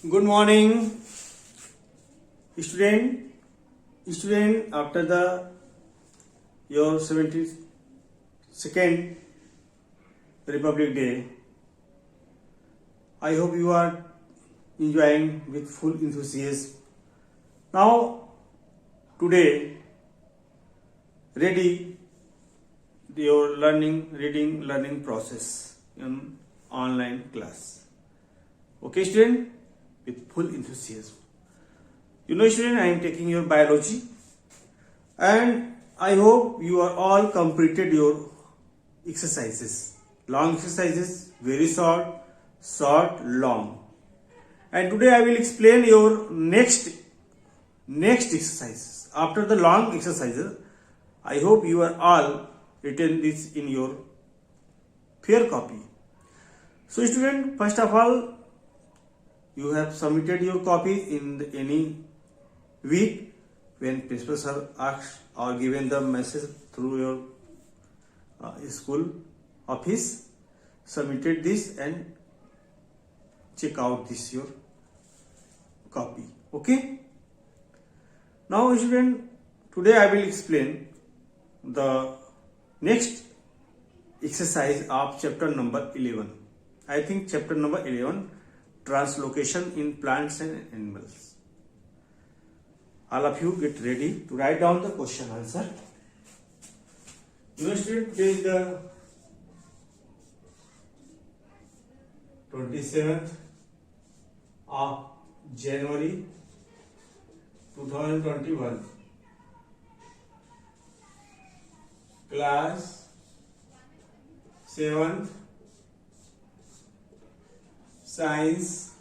Good morning, student. Student, after the your 72nd Republic Day, I hope you are enjoying with full enthusiasm. Now, today, ready your reading learning process in online class. Okay, student, with full enthusiasm. You know, student, I am taking your biology, and I hope you are all completed your exercises. Long exercises, very short, long. And today I will explain your next exercises. After the long exercises, I hope you are all written this in your fair copy. So, student, first of all, you have submitted your copy in any week when principal sir asked or given the message through your school office. Submitted this and check out this your copy. Okay. Now, student, today I will explain the next exercise of chapter number 11. I think chapter number 11, translocation in plants and animals. All of you get ready to write down the question answer. Student, today is the 27th of January 2021. Class 7th Science,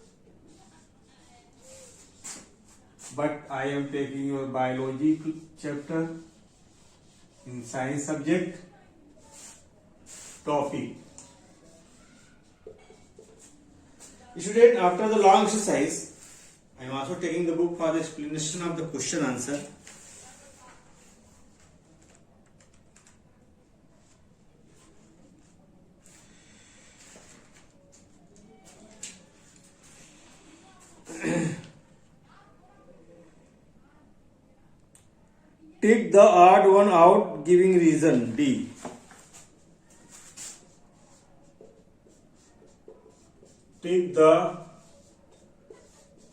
but I am taking your biology chapter in science subject. Topic. Student, after the long exercise, I am also taking the book for the explanation of the question answer. Take the odd one out, giving reason. D. Take the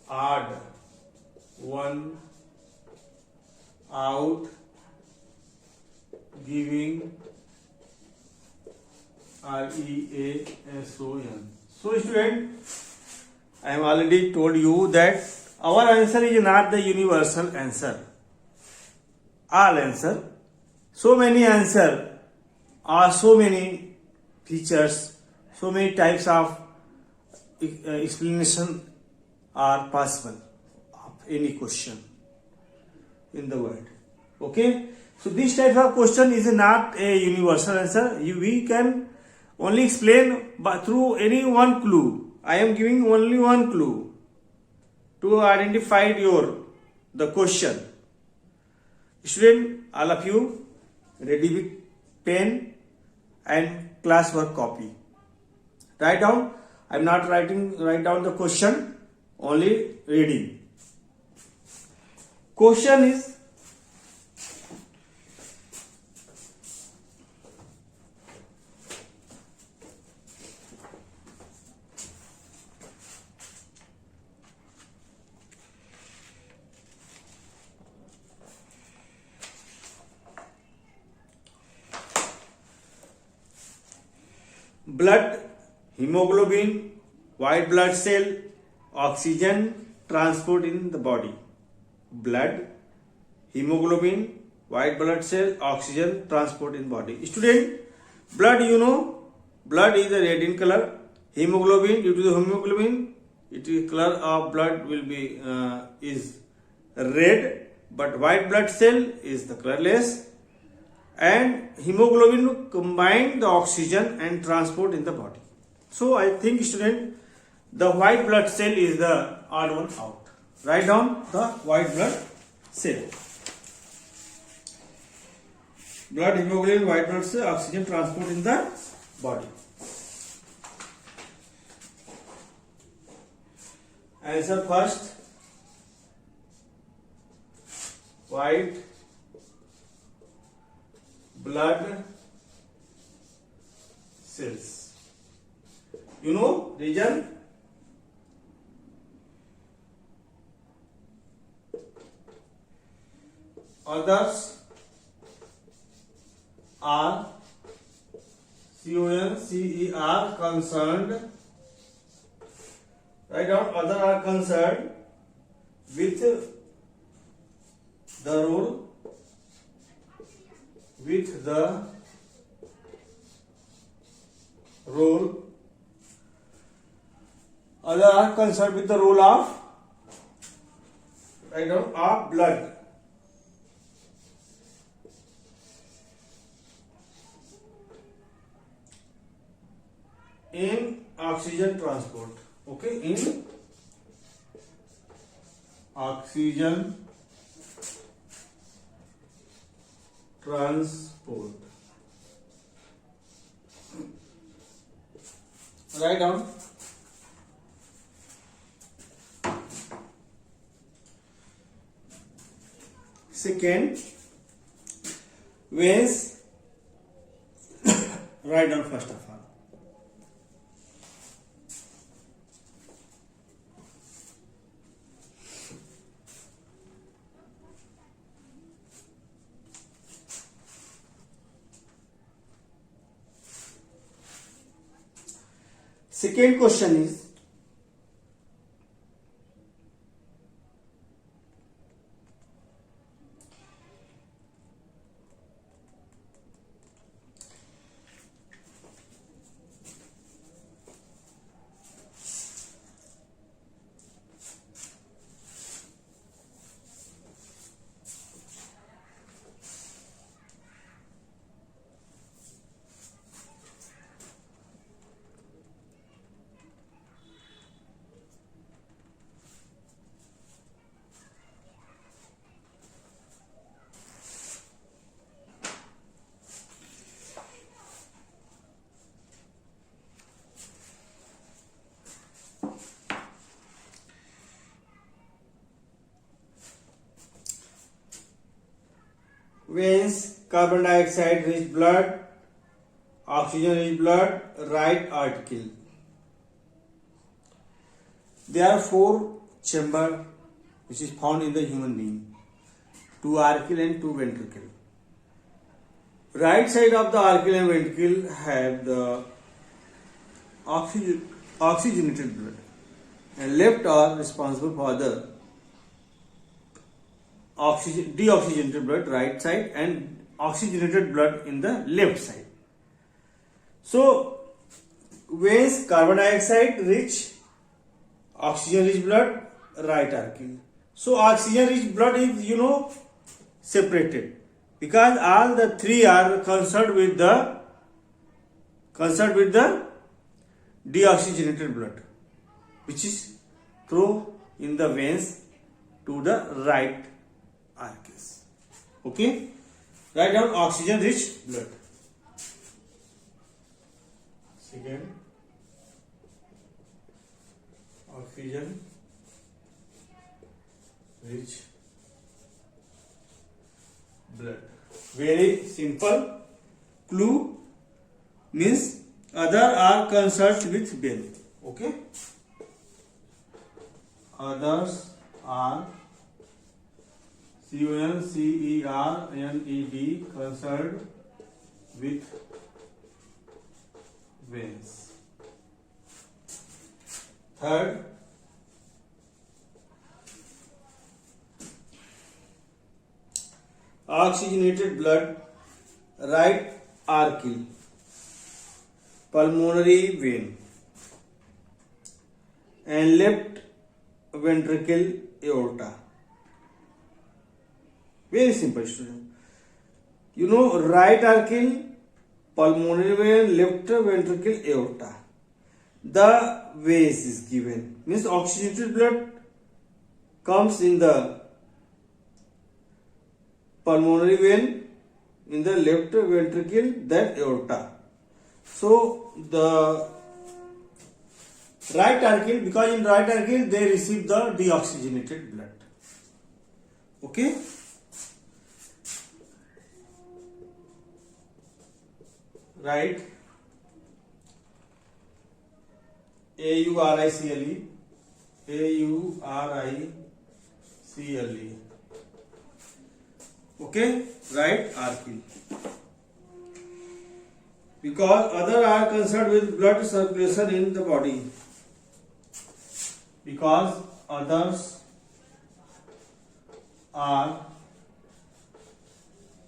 odd one out, giving reason. So, student, I have already told you that our answer is not the universal answer. All answer, so many answer or so many features, so many types of explanation are possible of any question in the world. Okay, so this type of question is not a universal answer. We can only explain but through any one clue. I am giving only one clue to identify the question. Student, all of you ready with pen and classwork copy. Write down. I am not write down the question, only reading. Question is, blood, hemoglobin, white blood cell, oxygen transport in the body. Blood, hemoglobin, white blood cell, oxygen transport in body. Student, blood, you know, blood is a red in color. Hemoglobin, due to the hemoglobin, color of blood will be is red, but white blood cell is the colorless. And hemoglobin combine the oxygen and transport in the body. So I think, student, the white blood cell is the odd one out. Write down the white blood cell. Blood, hemoglobin, white blood cell, oxygen transport in the body. Answer first. White blood cells. You know reason? Others are CONCER concerned. Write down. Other are concerned with the role other are concerned with the role of, write down, of blood in oxygen transport. Okay, in oxygen transport. Write down. Second, veins. Write down first of all. Second question is, veins, carbon dioxide rich blood, oxygen rich blood, right article. There are 4 chambers which is found in the human being, 2 article and 2 ventricle. Right side of the article and ventricle have the oxygenated blood, and left are responsible for the deoxygenated blood right side and oxygenated blood in the left side. So veins, carbon dioxide rich, oxygen rich blood, right article. So oxygen rich blood is separated, because all the 3 are concerned with the deoxygenated blood, which is through in the veins to the right arteries. Okay, write down oxygen rich blood. Second, oxygen rich blood. Very simple clue, means other are concerned with vein. Okay, others are CONCERNED concerned with veins. Third, oxygenated blood, right artery, pulmonary vein, and left ventricle aorta. Very simple, student. Right artery, pulmonary vein, left ventricle aorta. The ways is given, means oxygenated blood comes in the pulmonary vein, in the left ventricle, then aorta. So the Right artery, because in right artery they receive the deoxygenated blood. Okay. Right. AURICLE. AURICLE. Okay. Right artery. Because others are concerned with blood circulation in the body. Because others are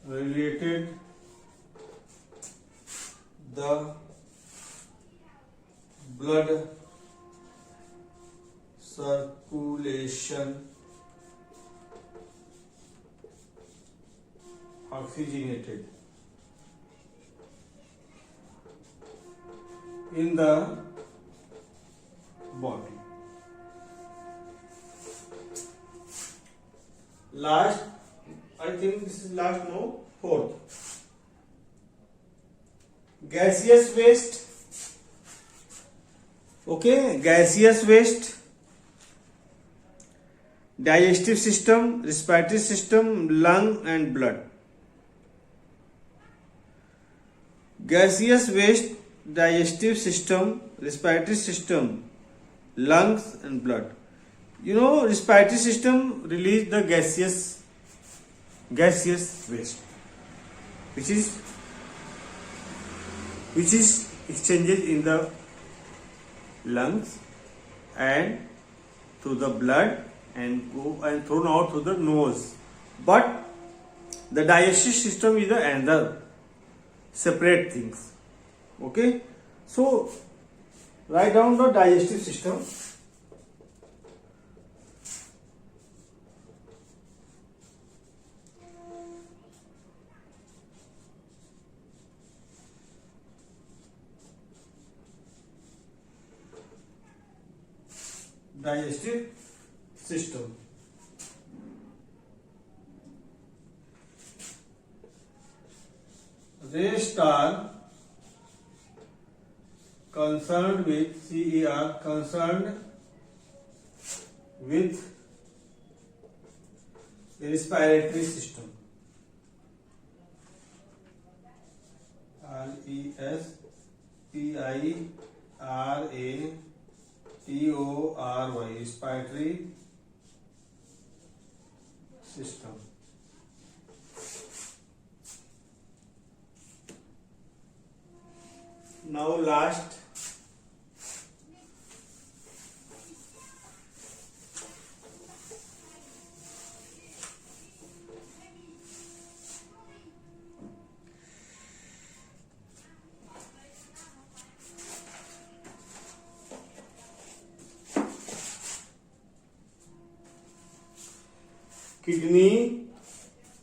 related the blood circulation oxygenated in the body. Last, I think this is last, no, fourth. Gaseous waste. Okay, gaseous waste, digestive system, respiratory system, lung and blood. Gaseous waste, digestive system, respiratory system, lungs and blood. You know, respiratory system release the gaseous waste, which is exchanged in the lungs and through the blood and go and thrown out through the nose. But the digestive system is another separate things. Okay, so write down the digestive system. Digestive system. Rest are concerned with CER, concerned with respiratory system. RESPIRATORY, respiratory system. Now last, kidney,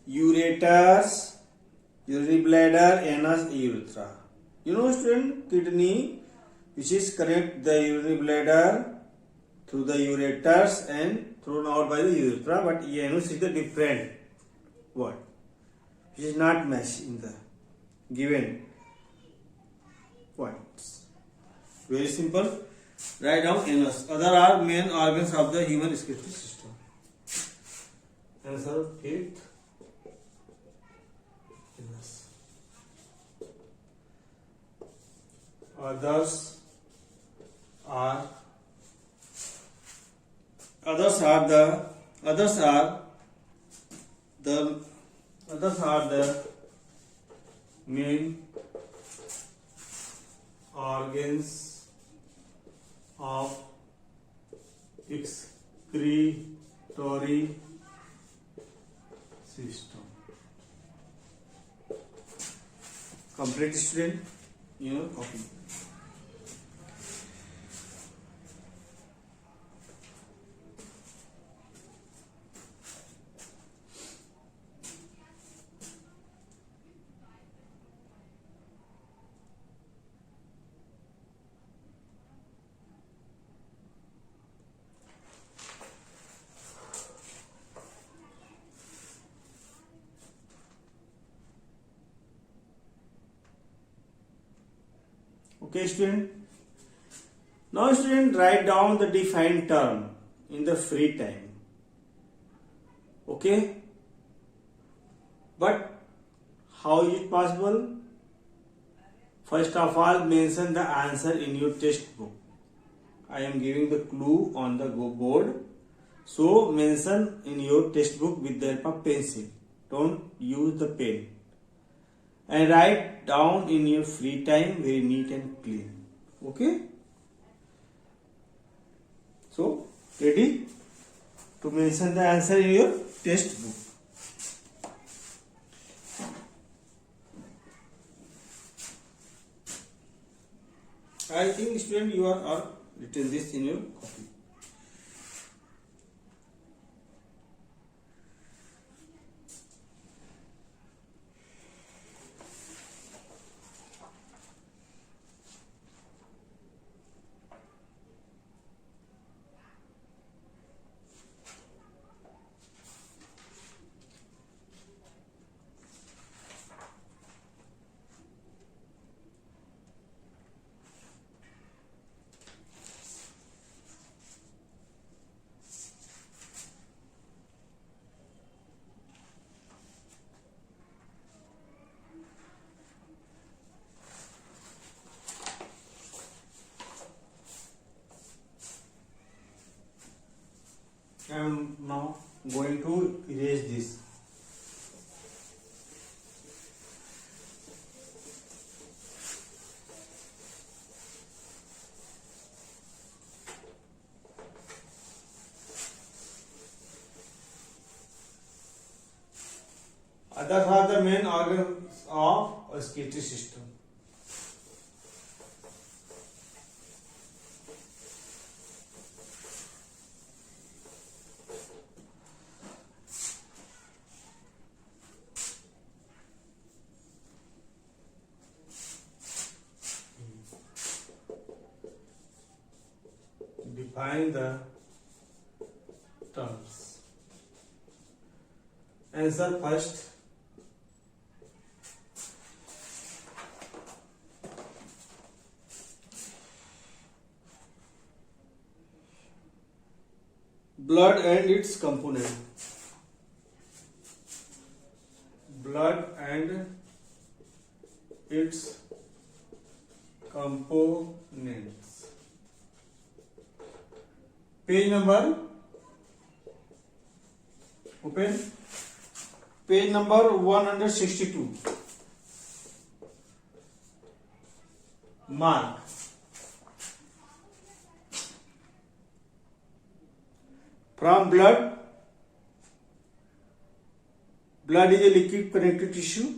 ureters, urinary bladder, anus, urethra. You know, student, kidney, which is connect the urinary bladder through the ureters and thrown out by the urethra, but anus is the different word, which is not matched in the given points. Very simple. Write down anus. Other are main organs of the human respiratory system. Answer fifth. Anus. Others are the main organs of excretory system. Complete, student. Copy. Okay, student. Now student, write down the defined term in the free time. Okay? But how is it possible? First of all, mention the answer in your textbook. I am giving the clue on the board. So mention in your textbook with the help of pencil. Don't use the pen. And write down in your free time, very neat and clean. Okay? So, ready to mention the answer in your textbook. I think student you are written this in your copy. I am now going to erase this. Others are the main organs of a skeletal system. Define the terms. Answer first. Blood and its component. Blood and its components. Page number, open, page number 162. Mark. From blood, blood is a liquid connective tissue.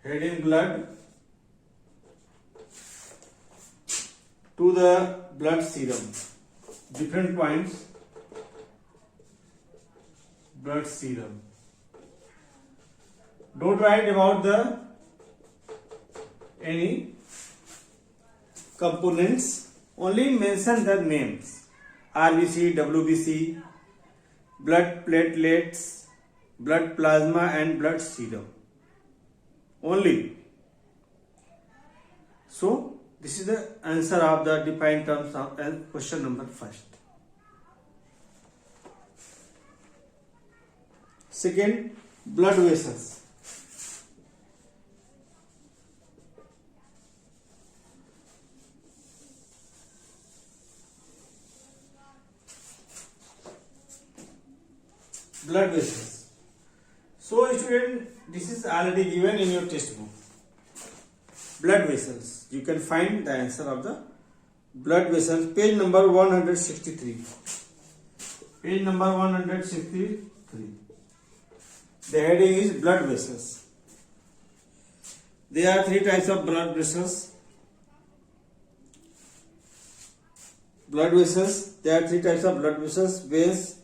Heading blood to the blood serum. Different points. Blood serum. Don't write about the any components. Only mention the names. RBC, WBC, blood platelets, blood plasma and blood serum. Only. So, this is the answer of the defined terms of question number first. Second, blood vessels. Blood vessels. So student, this is already given in your textbook. Blood vessels. You can find the answer of the blood vessels. Page number 163. Page number 163. The heading is blood vessels. There are three types of blood vessels. Blood vessels. There are three types of blood vessels: veins,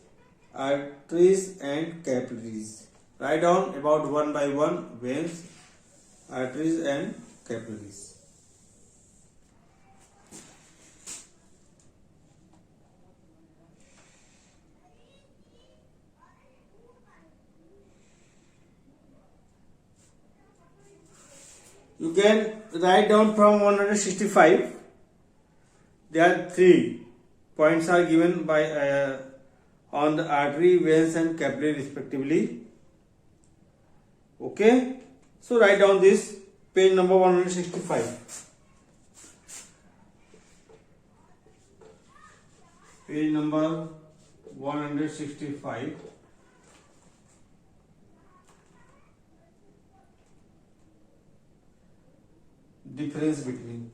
arteries and capillaries. Write down about one by one: veins, arteries and capillaries. You can write down from 165. There are 3 points are given by on the artery, veins and capillary respectively. Okay, so write down this, page number 165. Page number 165. Difference between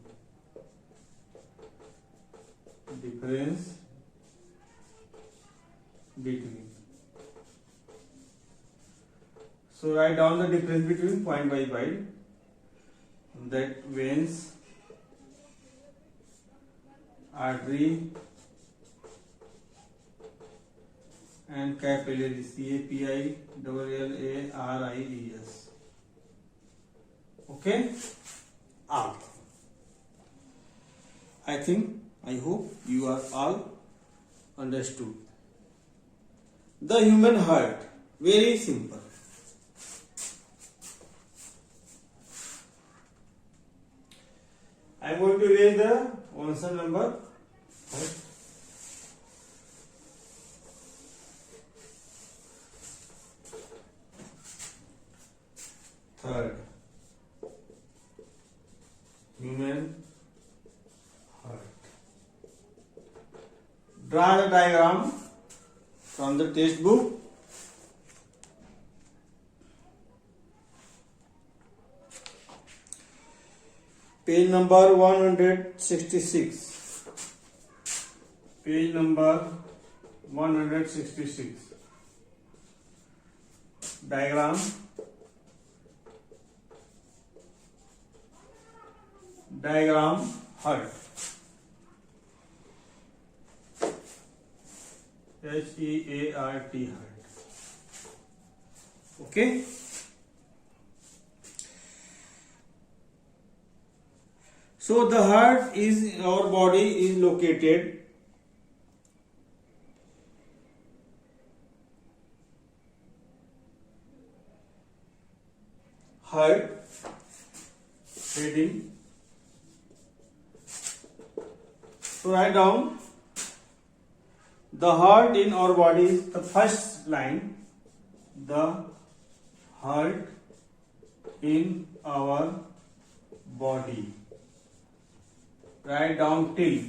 so write down the difference between point by point, that veins, artery and capillary, CAPILLARIES. Okay. I hope you are all understood. The human heart, very simple. I am going to raise the answer number. Third, human heart. Draw the diagram from the textbook. Page number 166. Page number 166. Diagram. Heart. HEART, heart. Okay. So the heart is, our body is located heart, heading. So write down the heart in our body is the first line. The heart in our body. Write down till.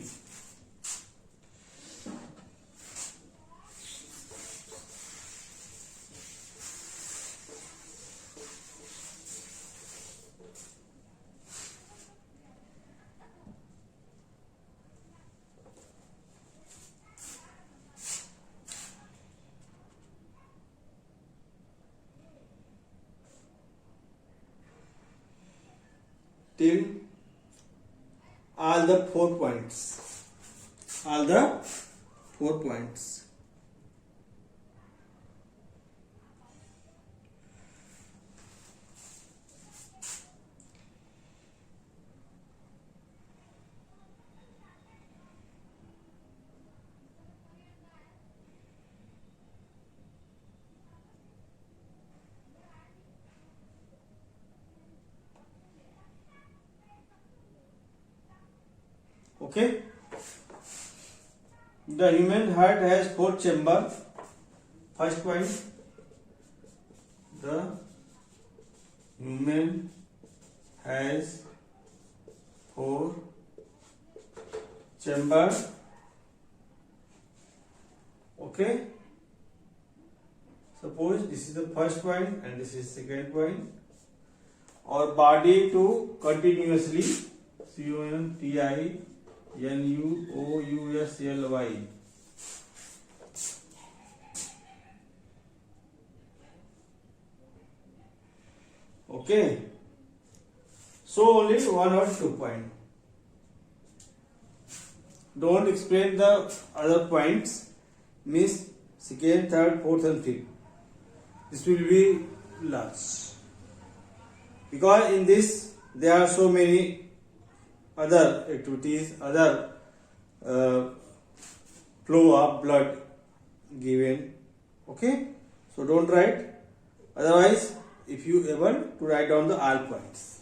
Till all the 4 points. All the 4 points. Okay. The human heart has 4 chambers. First point, the human has 4 chambers. Okay. Suppose this is the first point and this is second point. Our body to continuously CONTINUOUSLY. Okay. So only 1 or 2 point. Don't explain the other points. Means second, third, fourth and fifth. This will be last. Because in this there are so many other activities, other flow of blood given. Okay, so don't write. Otherwise, if you able to write down the all points.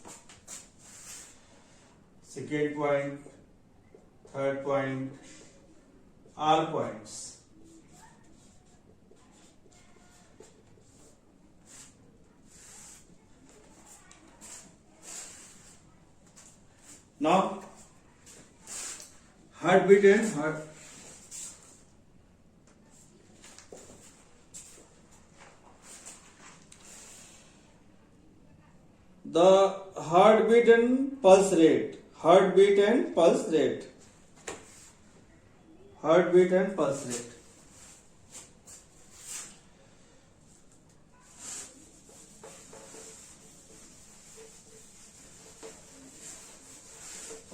second point, third point, all points. Now, heartbeat and heart. The heartbeat and pulse rate. Heartbeat and pulse rate. Heartbeat and pulse rate.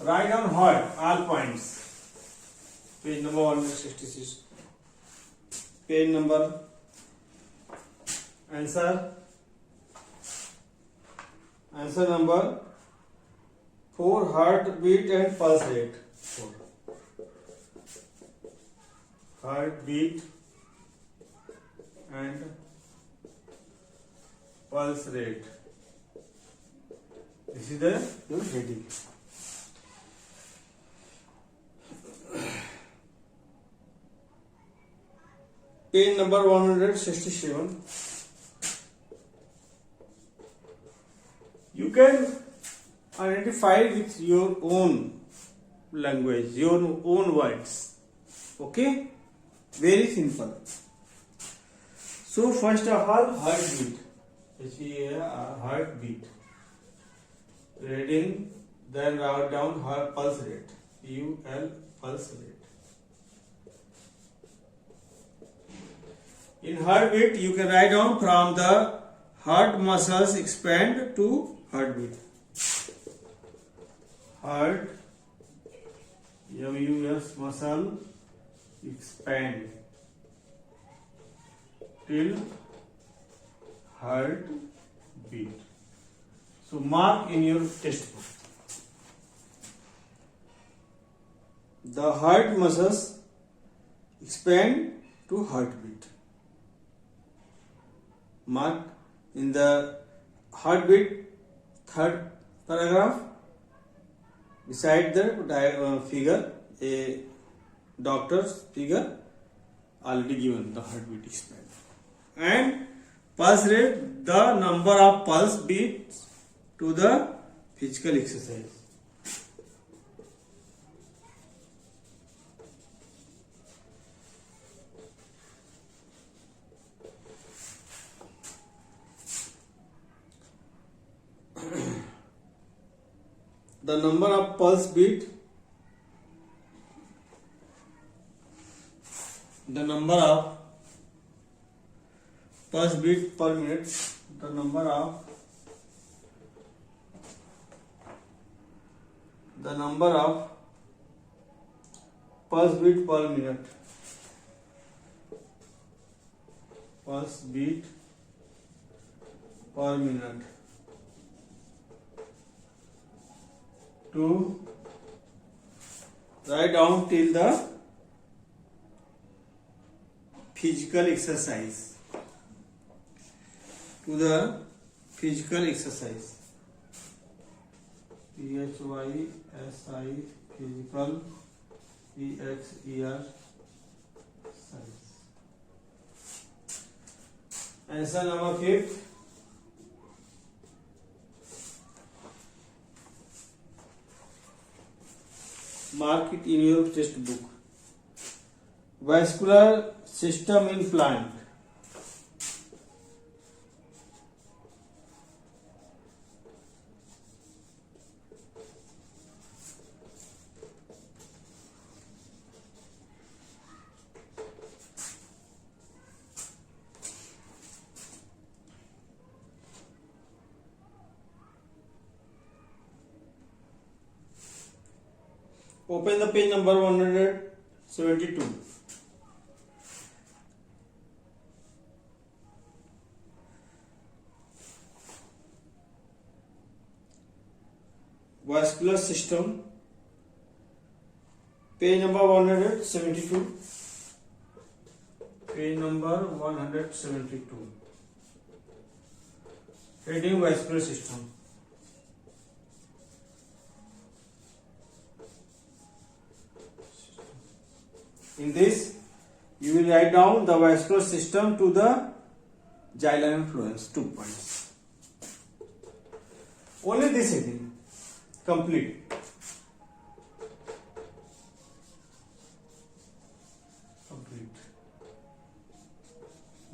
Write down heart, all points. Page number 166. Page number. Answer. Answer number 4. Heartbeat and pulse rate. 4. Heartbeat and pulse rate. This is your heading. Page number 167. You can identify with your own language, your own words. Okay? Very simple. So first of all, heartbeat. Heartbeat. Reading, then write down her pulse rate. PUL pulse rate. In heartbeat, you can write down from the heart muscles expand to heartbeat. Heart, MUS muscle expand till heartbeat. So mark in your textbook. The heart muscles expand to heartbeat. Mark in the heartbeat, third paragraph, beside the figure, a doctor's figure already given, the heartbeat expand. And pulse rate, the number of pulse beats to the physical exercise. The number of pulse beat, the number of pulse beat per minute, the number of pulse beat per minute, pulse beat per minute. To write down till the physical exercise. To the physical exercise. PHYSI physical exercise. Answer number 5. Mark it in your textbook. Vascular system in plant. Open the page number 172. Vascular system, page number 172. Page number 172. Heading vascular system. In this, you will write down the vascular system to the xylem and phloem, 2 points. Only this heading, complete.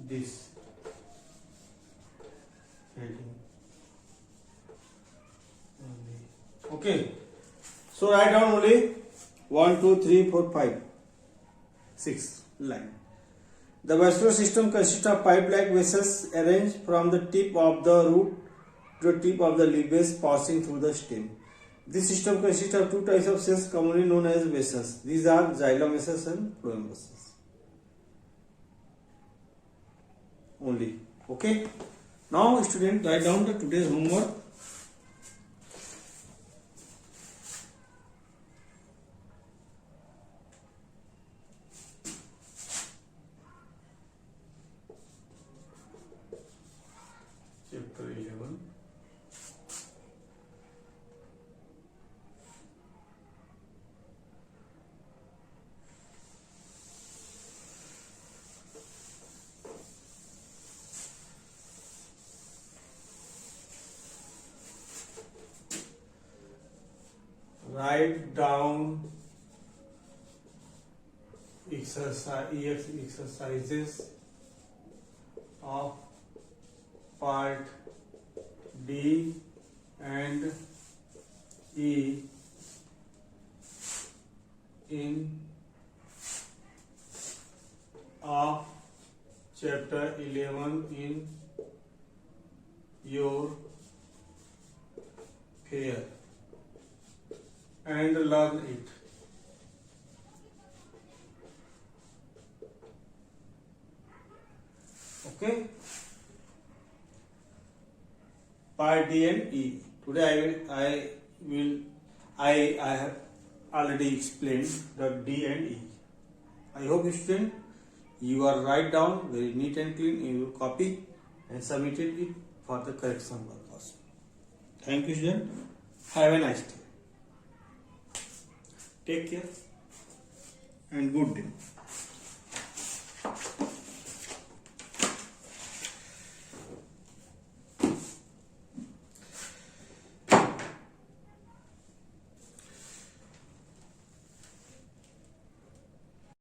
This heading only. Okay. So write down only 1, 2, 3, 4, 5, 6 line. The vascular system consists of pipe-like vessels arranged from the tip of the root to the tip of the leaf base passing through the stem. This system consists of 2 types of cells commonly known as vessels. These are xylem vessels and phloem vessels. Only. Okay. Now student, write down the today's homework. Chapter 11. Write down exercises of part D and E in of chapter 11 in your fair and learn it. Okay. Part D and E. Today I have already explained the D and E. I hope student you are write down very neat and clean in your copy and submitted it for the correction work also. Thank you student. Have a nice day. Take care and good day.